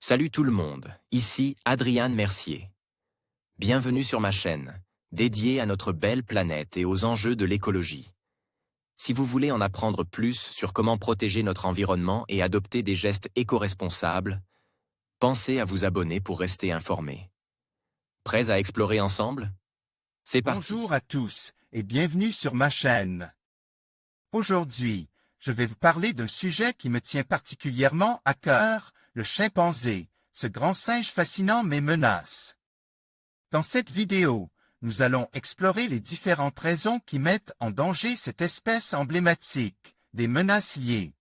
Salut tout le monde, ici Adrian Mercier. Bienvenue sur ma chaîne, dédiée à notre belle planète et aux enjeux de l'écologie. Si vous voulez en apprendre plus sur comment protéger notre environnement et adopter des gestes éco-responsables, pensez à vous abonner pour rester informé. Prêts à explorer ensemble? C'est parti. Bonjour à tous et bienvenue sur ma chaîne. Aujourd'hui, je vais vous parler d'un sujet qui me tient particulièrement à cœur, le chimpanzé, ce grand singe fascinant mais menace. Dans cette vidéo, nous allons explorer les différentes raisons qui mettent en danger cette espèce emblématique, des menaces liées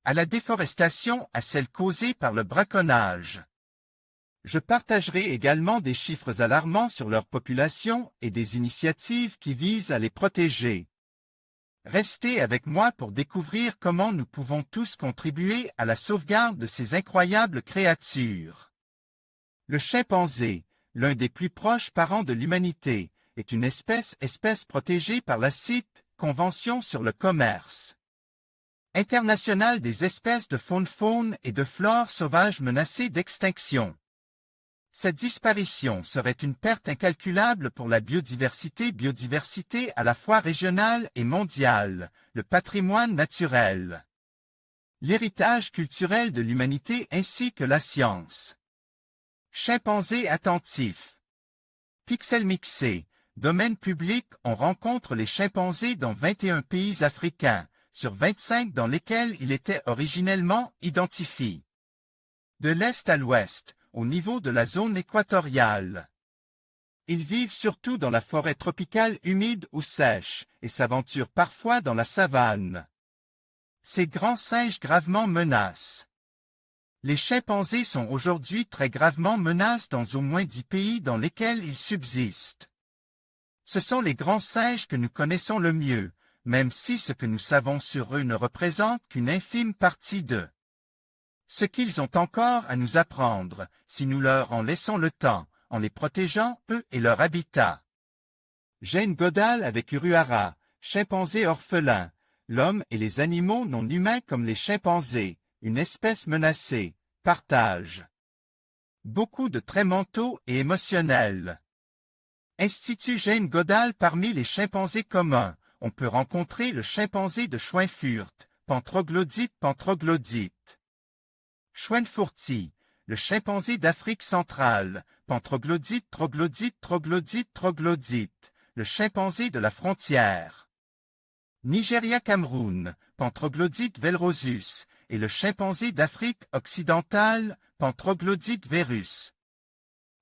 à la déforestation, à celles causées par le braconnage. Je partagerai également des chiffres alarmants sur leur population et des initiatives qui visent à les protéger. Restez avec moi pour découvrir comment nous pouvons tous contribuer à la sauvegarde de ces incroyables créatures. Le chimpanzé, l'un des plus proches parents de l'humanité, est une espèce protégée par la CITES, Convention sur le commerce international des espèces de faune et de flore sauvages menacées d'extinction. Cette disparition serait une perte incalculable pour la biodiversité à la fois régionale et mondiale, le patrimoine naturel, l'héritage culturel de l'humanité ainsi que la science. Chimpanzé attentif. Pixel mixé. Domaine public, on rencontre les chimpanzés dans 21 pays africains, sur 25 dans lesquels il était originellement identifié. De l'est à l'ouest, au niveau de la zone équatoriale. Ils vivent surtout dans la forêt tropicale humide ou sèche et s'aventurent parfois dans la savane. Ces grands singes gravement menacent. Les chimpanzés sont aujourd'hui très gravement menacés dans au moins 10 pays dans lesquels ils subsistent. Ce sont les grands singes que nous connaissons le mieux, même si ce que nous savons sur eux ne représente qu'une infime partie d'eux. Ce qu'ils ont encore à nous apprendre, si nous leur en laissons le temps, en les protégeant, eux et leur habitat. Jane Goodall avec Uruhara, chimpanzé orphelin, l'homme et les animaux non humains comme les chimpanzés, une espèce menacée, partage. Beaucoup de traits mentaux et émotionnels. Institut Jane Goodall parmi les chimpanzés communs, on peut rencontrer le chimpanzé de Schweinfurt, Pantroglodyte. Schweinfurti, le chimpanzé d'Afrique centrale, Pantroglodyte, troglodyte, le chimpanzé de la frontière. Nigeria-Cameroun, Pantroglodyte velrosus, et le chimpanzé d'Afrique occidentale, Pantroglodyte verus.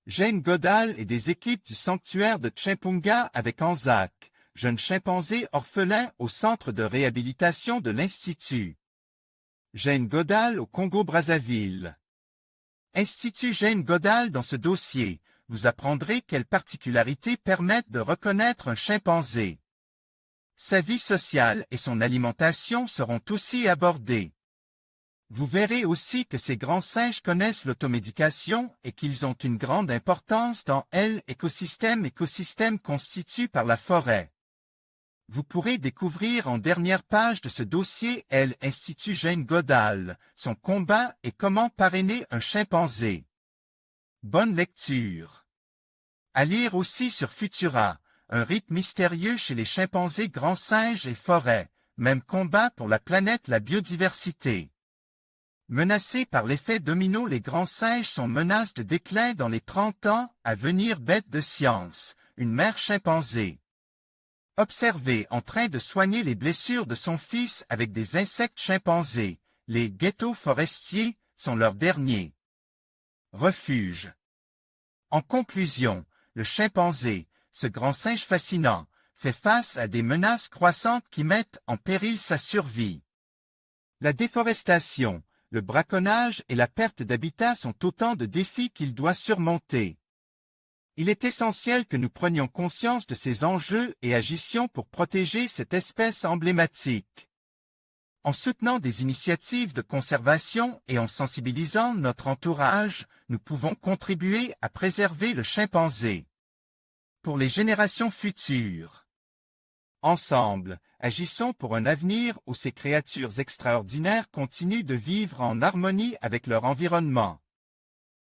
Jane Goodall et des équipes du sanctuaire de Tchimpunga avec Anzac, jeune chimpanzé orphelin au centre de réhabilitation de l'Institut. Jane Goodall au Congo-Brazzaville. Institut Jane Goodall dans ce dossier, vous apprendrez quelles particularités permettent de reconnaître un chimpanzé. Sa vie sociale et son alimentation seront aussi abordées. Vous verrez aussi que ces grands singes connaissent l'automédication et qu'ils ont une grande importance dans l'écosystème constitué par la forêt. Vous pourrez découvrir en dernière page de ce dossier l'Institut Jane Goodall, son combat et comment parrainer un chimpanzé. Bonne lecture. À lire aussi sur Futura, un rythme mystérieux chez les chimpanzés grands singes et forêts, même combat pour la planète, la biodiversité. Menacés par l'effet domino, les grands singes sont menacés de déclin dans les 30 ans à venir. Bête de science, une mère chimpanzé. Observé en train de soigner les blessures de son fils avec des insectes chimpanzés, les ghettos forestiers sont leurs derniers refuges. En conclusion, le chimpanzé, ce grand singe fascinant, fait face à des menaces croissantes qui mettent en péril sa survie. La déforestation, le braconnage et la perte d'habitat sont autant de défis qu'il doit surmonter. Il est essentiel que nous prenions conscience de ces enjeux et agissions pour protéger cette espèce emblématique. En soutenant des initiatives de conservation et en sensibilisant notre entourage, nous pouvons contribuer à préserver le chimpanzé. Pour les générations futures. Ensemble, agissons pour un avenir où ces créatures extraordinaires continuent de vivre en harmonie avec leur environnement.